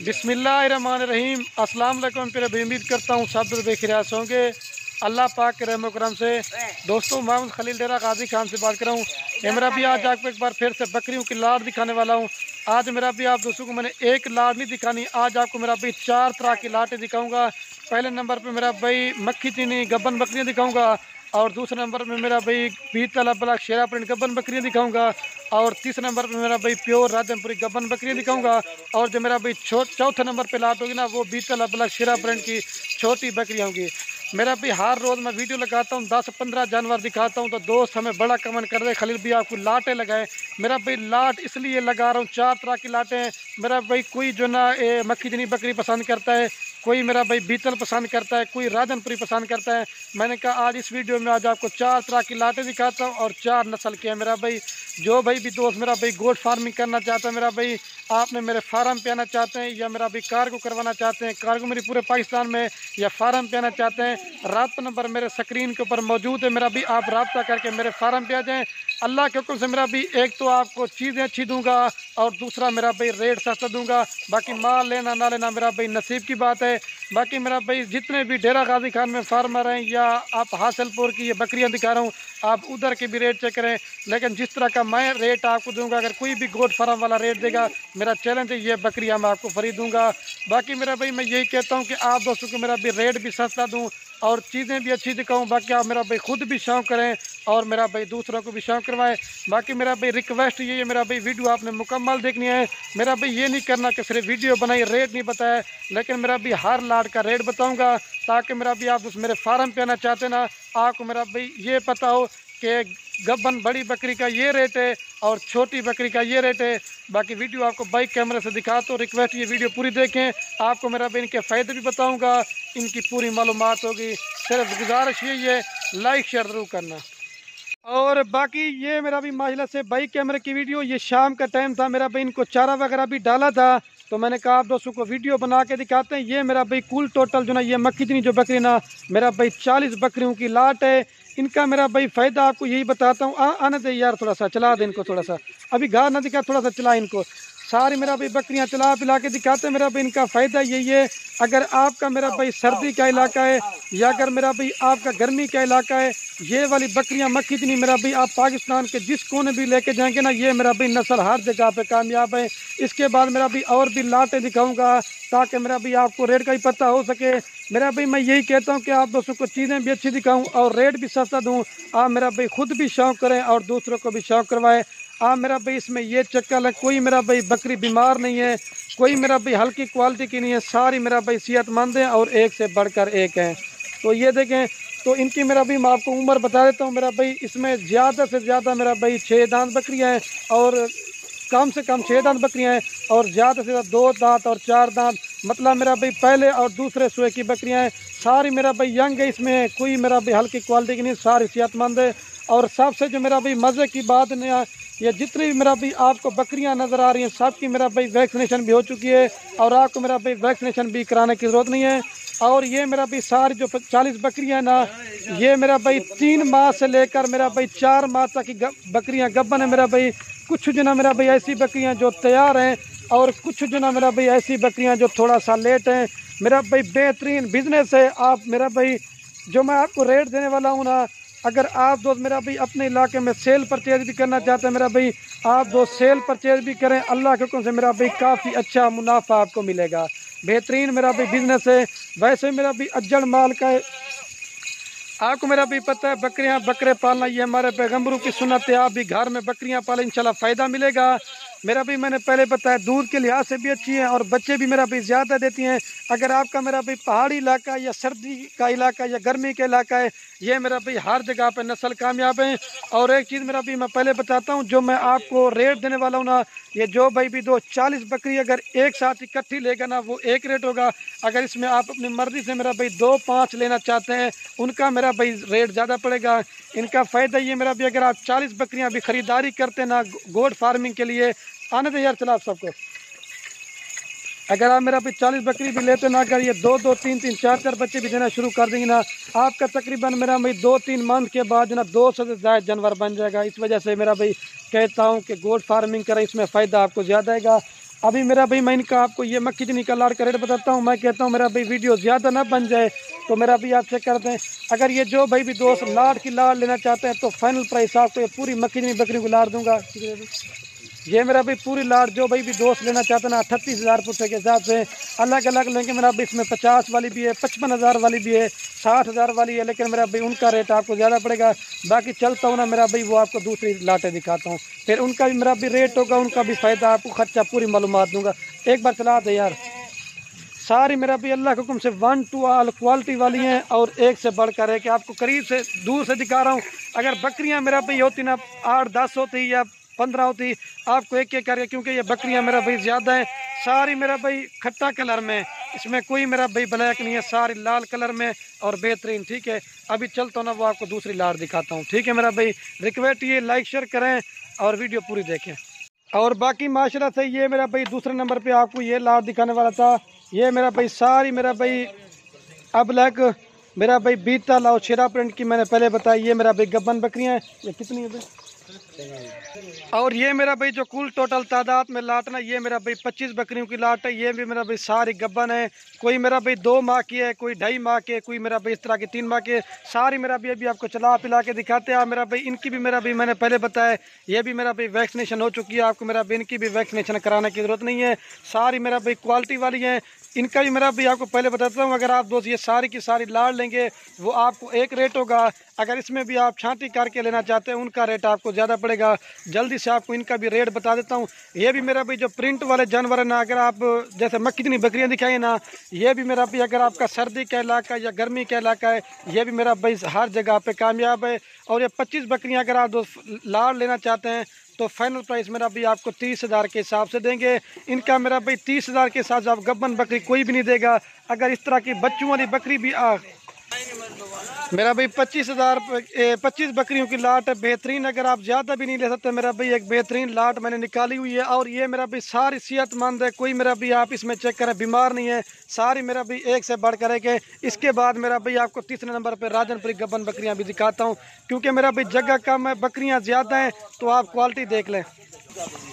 बिस्मिल्लाहिर्रहमानिर्रहीम। अस्सलाम वालेकुम। फिर भी उम्मीद करता हूँ सब बेखिरास होंगे अल्लाह पाक के रहम करम से। दोस्तों, मोहम्मद खलील डेरा गाजी खान से बात कर रहा हूँ। ये मेरा भी आज आपको एक बार फिर से बकरियों की लाट दिखाने वाला हूँ। आज मेरा भी आप दोस्तों को मैंने एक लाट नहीं दिखानी, आज आपको मेरा भाई 4 तरह की लाटें दिखाऊंगा। पहले नंबर पे मेरा भाई मक्खी चीनी गब्बन बकरियाँ दिखाऊंगा, और दूसरे नंबर पे मेरा भाई बीत तला ब्लैक शेरा प्रिंट गब्बन बकरियाँ दिखाऊंगा, और तीसरे नंबर पे मेरा भाई प्योर राजमपुरी गब्बन बकरियाँ दिखाऊंगा, और जो मेरा भाई चौथे नंबर पे लाट होगी ना, वो बीत तला ब्लैक शेरा प्रिंट की छोटी बकरियाँ होंगी। मेरा भी हर रोज़ मैं वीडियो लगाता हूँ, 10-15 जानवर दिखाता हूँ, तो दोस्त हमें बड़ा कमेंट कर रहे खलील भी आपको लाटें लगाए। मेरा भाई लाट इसलिए लगा रहा हूँ, 4 तरह की लाटें हैं मेरा भाई। कोई जो ना मक्खी चीनी बकरी पसंद करता है, कोई मेरा भाई बीतल पसंद करता है, कोई राजनपुरी पसंद करता है। मैंने कहा आज इस वीडियो में आज आपको 4 तरह की लाटें दिखाता हूँ और 4 नस्ल के हैं मेरा भाई। जो भाई भी दोस्त मेरा भाई गोट फार्मिंग करना चाहता है, मेरा भाई आपने मेरे फार्म पे आना चाहते हैं, या मेरा भाई कार्गो करवाना चाहते हैं, कार्गो मेरी पूरे पाकिस्तान में, या फार्म पे आना चाहते हैं, राब्ता नंबर मेरे स्क्रीन के ऊपर मौजूद है मेरा भी। आप राब्ता करके मेरे फार्म पे आ जाएँ। अल्लाह के हुक्म से मेरा भी एक तो आपको चीज़ें अच्छी दूंगा, और दूसरा मेरा भाई रेट सस्ता दूंगा। बाकी माल लेना ना लेना मेरा भाई नसीब की बात है। बाकी मेरा भाई जितने भी डेरा गाजी खान में फार्मर हैं, या आप हासिलपुर की ये बकरियां दिखा रहा हूँ, आप उधर के भी रेट चेक करें। लेकिन जिस तरह का मैं रेट आपको दूंगा, अगर कोई भी गोट फार्म वाला रेट देगा, मेरा चैलेंज है ये बकरियां मैं आपको फ्री दूंगा। बाकी मेरा भाई मैं यही कहता हूँ कि आप दोस्तों को मेरा भी रेट भी सस्ता दूँ और चीज़ें भी अच्छी दिखाऊं। बाकी आप मेरा भाई खुद भी शौक़ करें और मेरा भाई दूसरों को भी शौक़ करवाएं। बाकी मेरा भाई रिक्वेस्ट ये है, मेरा भाई वीडियो आपने मुकम्मल देखनी है। मेरा भाई ये नहीं करना कि सिर्फ वीडियो बनाई रेट नहीं बताया, लेकिन मेरा भाई हर लाट का रेट बताऊंगा, ताकि मेरा भाई आप उस मेरे फार्म पे आना चाहते ना, आपको मेरा भाई ये पता हो कि गब्बन बड़ी बकरी का ये रेट है और छोटी बकरी का ये रेट है। बाकी वीडियो आपको बाइक कैमरे से दिखा, तो रिक्वेस्ट ये वीडियो पूरी देखें। आपको मेरा भाई इनके फ़ायदे भी बताऊंगा, इनकी पूरी मालूमात होगी। सिर्फ गुजारिश यही है, लाइक शेयर ज़रूर करना। और बाकी ये मेरा भी माशाल्लाह से बाइक कैमरे की वीडियो, ये शाम का टाइम था, मेरा भाई इनको चारा वगैरह भी डाला था, तो मैंने कहा आप दोस्तों को वीडियो बना के दिखाते हैं। ये मेरा भाई कुल टोटल जो ना ये मक्खी चीनी जो बकरी ना मेरा भाई 40 बकरियों की लाट है। इनका मेरा भाई फ़ायदा आपको यही बताता हूँ। आने दे यार, थोड़ा सा चला दे इनको, थोड़ा सा अभी घास ना दिखा, थोड़ा सा चला इनको। सारी मेरा भाई बकरियां चला पिला के दिखाते हैं। मेरा भाई इनका फ़ायदा यही है, अगर आपका मेरा भाई सर्दी का इलाका है, या अगर मेरा भाई आपका गर्मी का इलाका है, ये वाली बकरियां मक्खी चीनी मेरा भाई आप पाकिस्तान के जिस कोने भी लेके जाएंगे ना, ये मेरा भाई नस्ल हर जगह पे कामयाब है। इसके बाद मेरा भाई और भी लाटें दिखाऊंगा, ताकि मेरा भाई आपको रेट का ही पता हो सके। मेरा भाई मैं यही कहता हूँ कि आप दोस्तों को चीज़ें भी अच्छी दिखाऊँ और रेट भी सस्ता दूँ। आप मेरा भाई खुद भी शौक़ करें और दूसरों को भी शौक़ करवाएं। आप मेरा भाई इसमें ये चक्कर है, कोई मेरा भाई बकरी बीमार नहीं है, कोई मेरा भाई हल्की क्वालिटी की नहीं है, सारी मेरा भाई सेहतमंद है और एक से बढ़कर एक हैं। तो ये देखें, तो इनकी मेरा भाई मैं आपको उम्र बता देता हूँ। मेरा भाई इसमें ज़्यादा से ज़्यादा मेरा भाई 6 दांत बकरियाँ हैं, और कम से कम 6 दांत बकरियाँ हैं, और ज़्यादा से ज़्यादा 2 दांत और 4 दांत, मतलब मेरा भाई पहले और दूसरे सुए की बकरियाँ हैं। सारी मेरा भाई यंग है, इसमें कोई मेरा भाई हल्की क्वालिटी की नहीं, सारी सेहतमंद है। और सबसे जो मेरा भाई मज़े की बात नहीं, ये जितनी भी मेरा भाई आपको बकरियां नज़र आ रही हैं, सब की मेरा भाई वैक्सीनेशन भी हो चुकी है, और आपको मेरा भाई वैक्सीनेशन भी कराने की ज़रूरत नहीं है। और ये मेरा भाई सारी जो 40 बकरियां ना, ये मेरा भाई 3 माह से लेकर मेरा भाई 4 माह तक की बकरियां गब्बन है मेरा भाई। कुछ जो ना मेरा भाई ऐसी बकरियां जो तैयार हैं, और कुछ जो ना मेरा भाई ऐसी बकरियां जो थोड़ा सा लेट हैं। मेरा भाई बेहतरीन बिजनेस है। आप मेरा भाई जो मैं आपको रेट देने वाला हूँ ना, अगर आप दोस्त मेरा भाई अपने इलाके में सेल परचेज भी करना चाहते हैं, मेरा भाई आप दोस्त सेल परचेज भी करें, अल्लाह के हुक्म से मेरा भाई काफ़ी अच्छा मुनाफा आपको मिलेगा। बेहतरीन मेरा भाई बिजनेस है। वैसे मेरा भी अज्जड़ माल का है, आपको मेरा भी पता है, बकरियां बकरे पालना ये हमारे पैगम्बरों की सुन्नत है। आप भी घर में बकरियां पालें, इंशाल्लाह फ़ायदा मिलेगा। मेरा भी मैंने पहले बताया दूध के लिहाज से भी अच्छी है, और बच्चे भी मेरा भी ज़्यादा देती हैं। अगर आपका मेरा भी पहाड़ी इलाका या सर्दी का इलाका या गर्मी का इलाका है, ये मेरा भाई हर जगह पे नस्ल कामयाब है। और एक चीज़ मेरा भी मैं पहले बताता हूँ, जो मैं आपको रेट देने वाला हूँ ना, ये जो भाई भी 40 बकरी अगर एक साथ इकट्ठी लेगा ना, वो एक रेट होगा। अगर इसमें आप अपनी मर्ज़ी से मेरा भाई 2-5 लेना चाहते हैं, उनका मेरा भाई रेट ज़्यादा पड़ेगा। इनका फ़ायदा ये मेरा भी, अगर आप 40 बकरियाँ भी ख़रीदारी करते ना गोट फार्मिंग के लिए, आने दे यार चला आप सबको, अगर आप मेरा भी 40 बकरी भी लेते ना, अगर ये 2-2, 3-3, 4-4 बच्चे भी देना शुरू कर देंगे ना, आपका तकरीबन मेरा भाई 2-3 मंथ के बाद ना 200 से ज़्यादा जानवर बन जाएगा। इस वजह से मेरा भाई कहता हूँ कि गोट फार्मिंग करें, इसमें फ़ायदा आपको ज़्यादा आएगा। अभी मेरा भाई मैं इनका आपको ये मक्खी चनी का लाड़ का रेट बताता हूँ। मैं कहता हूँ मेरा भाई वीडियो ज़्यादा ना बन जाए, तो मेरा भाई आप चेक करते हैं। अगर ये जो भाई भी दोस्त लाड़ की लाड़ लेना चाहते हैं तो फाइनल प्राइस आपको ये पूरी मक्खी चनी बकरी को लाड़ दूंगा। ये मेरा भाई पूरी लाट जो भाई भी दोस्त लेना चाहते हैं ना 38,000 पुट्ठे के हिसाब से अलग अलग लेंगे मेरा भाई। इसमें 50 वाली भी है, 55,000 वाली भी है, 60,000 वाली है, लेकिन मेरा भाई उनका रेट आपको ज़्यादा पड़ेगा। बाकी चलता हूँ ना मेरा भाई, वो आपको दूसरी लाटें दिखाता हूँ, फिर उनका भी मेरा भी रेट होगा, उनका भी फ़ायदा, आपको खर्चा पूरी मालूमात दूंगा। एक बार चला दे यार। सारी मेरा भी अल्लाह के हुक्म से 1 to all क्वालिटी वाली हैं और एक से बढ़कर है कि आपको करीब से दूर से दिखा रहा हूँ। अगर बकरियाँ मेरा भाई होती ना 8-10 होती या 15 होती, आपको एक एक करके, क्योंकि ये बकरियां मेरा भाई ज़्यादा हैं। सारी मेरा भाई खट्टा कलर में, इसमें कोई मेरा भाई ब्लैक नहीं है, सारी लाल कलर में और बेहतरीन। ठीक है, अभी चलता हूँ ना वो आपको दूसरी लाट दिखाता हूँ। ठीक है मेरा भाई, रिक्वेस्ट ये लाइक शेयर करें और वीडियो पूरी देखें। और बाकी माशाल्लाह से ये मेरा भाई दूसरे नंबर पर आपको ये लाट दिखाने वाला था। ये मेरा भाई सारी मेरा भाई अब ब्लैक मेरा भाई बीता लाओ शेरा प्रिंट की मैंने पहले बताई। ये मेरा भाई गब्बन बकरियाँ हैं, ये कितनी है भाई? और ये मेरा भाई जो कुल टोटल तादाद में लाट ना, ये मेरा भाई 25 बकरियों की लाट है। ये भी मेरा भाई सारी गब्बन है, कोई मेरा भाई 2 माह की है, कोई 2.5 माह की है, कोई मेरा भाई इस तरह की 3 माह की है। सारी मेरा भाई अभी आपको चला पिला के दिखाते हैं। मेरा भाई इनकी भी मेरा भाई मैंने पहले बताया, ये भी मेरा भाई वैक्सीनेशन हो चुकी है, आपको मेरा भाई इनकी भी वैक्सीनेशन कराने की ज़रूरत नहीं है। सारी मेरा भाई क्वालिटी वाली है। इनका भी मेरा भी आपको पहले बताता हूँ, अगर आप दोस्त ये सारी की सारी लाड़ लेंगे वो आपको एक रेट होगा। अगर इसमें भी आप छांटी करके लेना चाहते हैं उनका रेट आपको ज़्यादा पड़ेगा। जल्दी से आपको इनका भी रेट बता देता हूँ। ये भी मेरा भी जो प्रिंट वाले जानवर है ना, अगर आप जैसे मक्खी इतनी बकरियाँ दिखाई ना, ये भी मेरा भी अगर आपका सर्दी का इलाका या गर्मी का इलाका है, ये भी मेरा भाई हर जगह पे कामयाब है। और ये 25 बकरियाँ अगर आप दोस्त लाड़ लेना चाहते हैं तो फाइनल प्राइस मेरा भी आपको 30,000 के हिसाब से देंगे। इनका मेरा भाई 30,000 के साथ आप गब्बन बकरी कोई भी नहीं देगा। अगर इस तरह की बच्चों वाली बकरी भी मेरा भाई 25 बकरियों की लाट है, बेहतरीन। अगर आप ज़्यादा भी नहीं ले सकते मेरा भाई एक बेहतरीन लाट मैंने निकाली हुई है। और ये मेरा भाई सारी सेहतमंद है, कोई मेरा भी आप इसमें चेक करें बीमार नहीं है। सारी मेरा भी एक से बढ़ कर के। इसके बाद मेरा भाई आपको तीसरे नंबर पर राजनपुरी गब्बन बकरियाँ भी दिखाता हूँ, क्योंकि मेरा भाई जगह कम है, बकरियाँ ज़्यादा हैं, तो आप क्वालिटी देख लें।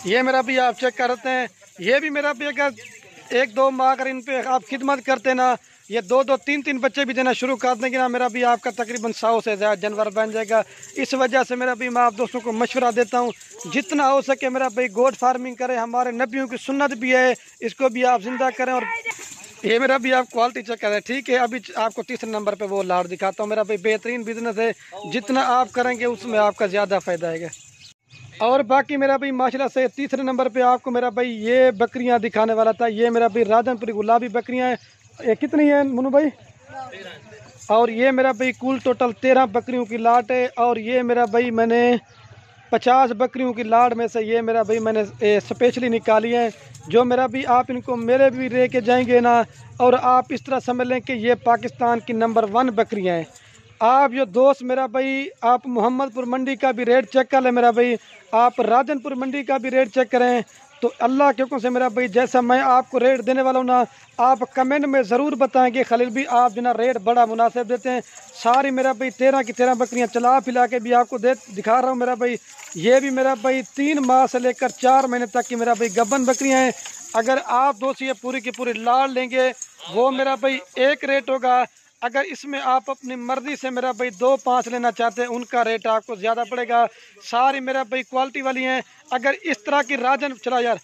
ये मेरा भी आप चेक करते हैं। ये भी मेरा भी अगर 1-2 माह अगर इन पर आप खिदमत करते ना, ये 2-2, 3-3 बच्चे भी देना शुरू कर देंगे ना, मेरा भी आपका तकरीबन 100 से ज़्यादा जानवर बन जाएगा। इस वजह से मेरा भी मैं आप दोस्तों को मशवरा देता हूँ, जितना हो सके मेरा भाई गोट फार्मिंग करें। हमारे नबियों की सुन्नत भी है, इसको भी आप जिंदा करें। और ये मेरा भी आप क्वालिटी चेक करें। ठीक है, अभी आपको तीसरे नंबर पे वो लाड़ दिखाता हूँ। मेरा भाई बेहतरीन बिजनेस है, जितना आप करेंगे उसमें आपका ज़्यादा फ़ायदा आएगा। और बाकी मेरा भाई माशाल्लाह से तीसरे नंबर पे आपको मेरा भाई ये बकरियां दिखाने वाला था। ये मेरा भाई राजनपुरी गुलाबी बकरियां हैं। ये कितनी है मुन्नू भाई? और ये मेरा भाई कुल टोटल 13 बकरियों की लाट है। और ये मेरा भाई मैंने 50 बकरियों की लाट में से ये मेरा भाई मैंने स्पेशली निकाली है, जो मेरा भी आप इनको मेरे भी लेके जाएंगे ना, और आप इस तरह समझ लें कि ये पाकिस्तान की नंबर 1 बकरियां हैं। आप जो दोस्त मेरा भाई आप मोहम्मदपुर मंडी का भी रेट चेक कर लें मेरा भाई, आप राजनपुर मंडी का भी रेट चेक करें, तो अल्लाह के हुक्म से मेरा भाई जैसा मैं आपको रेट देने वाला हूँ ना, आप कमेंट में ज़रूर बताएं कि खलील भी आप जो ना रेट बड़ा मुनासिब देते हैं। सारी मेरा भाई 13 की 13 बकरियाँ चला फिला के भी आपको दिखा रहा हूँ मेरा भाई। ये भी मेरा भाई 3 माह से लेकर 4 महीने तक की मेरा भाई गब्बन बकरियाँ हैं। अगर आप दोस्त ये पूरी की पूरी लाड़ लेंगे वो मेरा भाई एक रेट होगा। अगर इसमें आप अपनी मर्ज़ी से मेरा भाई 2-5 लेना चाहते हैं उनका रेट आपको ज़्यादा पड़ेगा। सारी मेरा भाई क्वालिटी वाली हैं। अगर इस तरह की चला यार,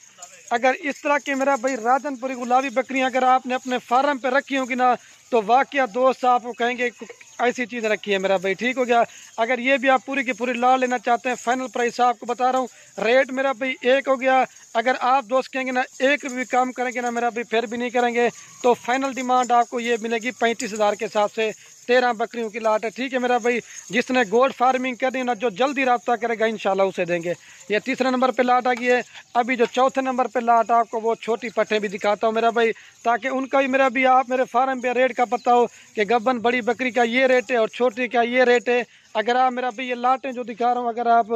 अगर इस तरह की मेरा भाई राजनपुरी गुलाबी बकरियां अगर आपने अपने फार्म पे रखी होगी ना, तो वाकया दोस्त आपको कहेंगे ऐसी चीज़ रखी है मेरा भाई। ठीक हो गया। अगर ये भी आप पूरी की पूरी लाड़ लेना चाहते हैं, फाइनल प्राइस आपको बता रहा हूँ, रेट मेरा भाई एक हो गया। अगर आप दोस्त कहेंगे ना एक भी काम करेंगे ना मेरा भाई फिर भी नहीं करेंगे, तो फाइनल डिमांड आपको ये मिलेगी 35,000 के हिसाब से। 13 बकरियों की लाट है। ठीक है मेरा भाई, जिसने गोट फार्मिंग करनी ना, जो जल्दी रब्ता करेगा इंशाल्लाह उसे देंगे। ये तीसरे नंबर पे लाट आ गई है। अभी जो चौथे नंबर पे लाट आपको वो छोटी पट्टे भी दिखाता हूँ मेरा भाई, ताकि उनका भी मेरा भी आप मेरे फार्म पे रेट का पता हो कि गब्बन बड़ी बकरी का ये रेट है और छोटी का ये रेट है। अगर आप मेरा भाई ये लाटें जो दिखा रहा हूँ, अगर आप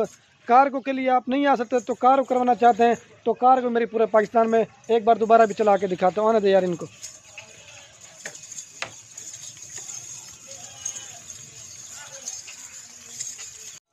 कार्गो के लिए आप नहीं आ सकते तो कार्गो करवाना चाहते हैं तो कार्गो मेरी पूरे पाकिस्तान में, एक बार दोबारा भी चला के दिखाता हूँ। आने दे यार इनको।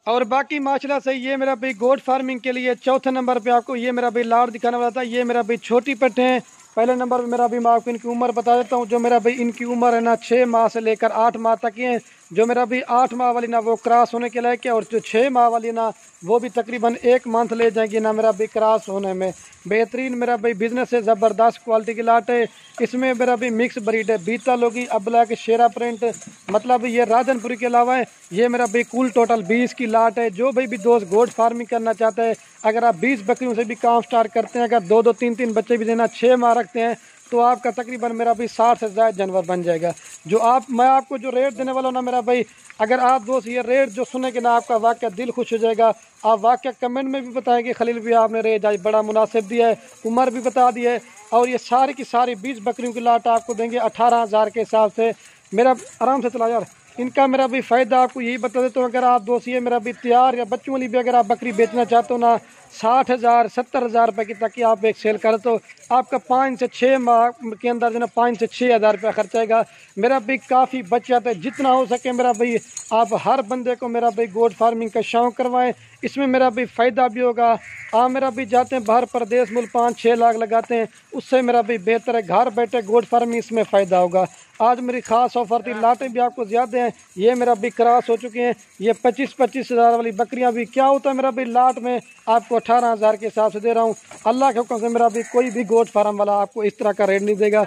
और बाकी माशाल्लाह से ये मेरा भाई गोट फार्मिंग के लिए चौथे नंबर पे आपको ये मेरा भाई लाड़ दिखाने वाला था। ये मेरा भाई छोटी पट्टे हैं। पहले नंबर पे मेरा भाई मैं आपको इनकी उम्र बता देता हूँ। जो मेरा भाई इनकी उम्र है ना 6 माह से लेकर 8 माह तक की है। जो मेरा भाई 8 माह वाली ना वो क्रॉस होने के लायक है, और जो 6 माह वाली ना वो भी तकरीबन 1 मंथ ले जाएंगी ना मेरा भाई क्रॉस होने में। बेहतरीन मेरा भाई बिजनेस है, ज़बरदस्त क्वालिटी की लाट है। इसमें मेरा भी मिक्स ब्रीड है, बीतल होगी, अबला के शेरा प्रिंट, मतलब ये राजनपुरी के अलावा है। ये मेरा भाई कुल टोटल 20 की लाट है। जो भाई भी दोस्त गोट फार्मिंग करना चाहते हैं, अगर आप 20 बकरियों से भी काम स्टार्ट करते हैं, अगर 2-2 3-3 बच्चे भी देना 6 माह रखते हैं, तो आपका तकरीबन मेरा भाई 60 से ज़्यादा जानवर बन जाएगा। जो मैं आपको जो रेट देने वाला हूँ ना मेरा भाई, अगर आप दोस्त ये रेट जो सुनेंगे ना आपका वाकई दिल खुश हो जाएगा। आप वाकई कमेंट में भी बताएंगे खलील भी आपने रेट आज बड़ा मुनासिब दिया है, उम्र भी बता दी है। और ये सारी की सारी 20 बकरियों की लाट आपको देंगे 18,000 के हिसाब से। मेरा आराम से चला यार। इनका मेरा भी फ़ायदा आपको यही बता देता हूँ। अगर आप दोस्त ये मेरा भी तैयार या बच्चों वाली भी अगर आप बकरी बेचना चाहते हो ना, 60,000 70,000 रुपये की तक की आप एक सेल करें तो आपका 5 से 6 माह के अंदर जो ना 5 से 6,000 रुपया खर्चा आएगा। मेरा भी काफ़ी बच जाता है। जितना हो सके मेरा भाई आप हर बंदे को मेरा भाई गोट फार्मिंग का शौक़ करवाएं। इसमें मेरा भी फ़ायदा भी होगा। आप मेरा भी जाते हैं बाहर प्रदेश मुल्क 5-6 लाख लगाते हैं, उससे मेरा भी बेहतर है घर बैठे गोट फार्मिंग इसमें फ़ायदा होगा। आज मेरी ख़ास ऑफर थी, लाटें भी आपको ज़्यादा हैं। ये मेरा भी क्रॉस हो चुके हैं। ये 25-25 हज़ार वाली बकरियां भी क्या होता है मेरा भी लाट में आपको 18,000 के हिसाब से दे रहा हूँ। अल्लाह के हुक्म से मेरा भी कोई भी गोट फार्म वाला आपको इस तरह का रेट नहीं देगा।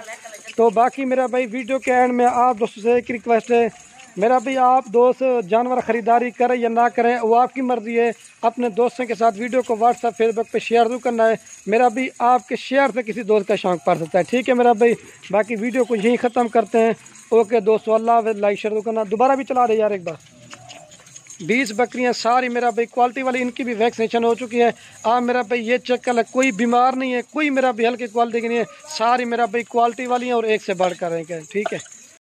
तो बाकी मेरा भाई वीडियो के एंड में आप दोस्तों से एक रिक्वेस्ट है मेरा भी, आप दोस्त जानवर ख़रीदारी करें या ना करें वो आपकी मर्ज़ी है। अपने दोस्तों के साथ वीडियो को व्हाट्सएप फेसबुक पे शेयर जरूर करना है। मेरा भी आपके शेयर से किसी दोस्त का शौक़ पड़ सकता है, ठीक है मेरा भाई। बाकी वीडियो को यहीं ख़त्म करते हैं। ओके दोस्तों, अल्लाह हाफ़िज़। लाइक शेयर करना, दोबारा भी चला दे यार एक बार। 20 बकरियां सारी मेरा भाई क्वालिटी वाली, इनकी भी वैक्सीनेशन हो चुकी है। आप मेरा भाई ये चेक कर ले, कोई बीमार नहीं है, कोई मेरा भी हल्की क्वालिटी की नहीं है। सारी मेरा भाई क्वालिटी वाली है और एक से बढ़कर है, ठीक है।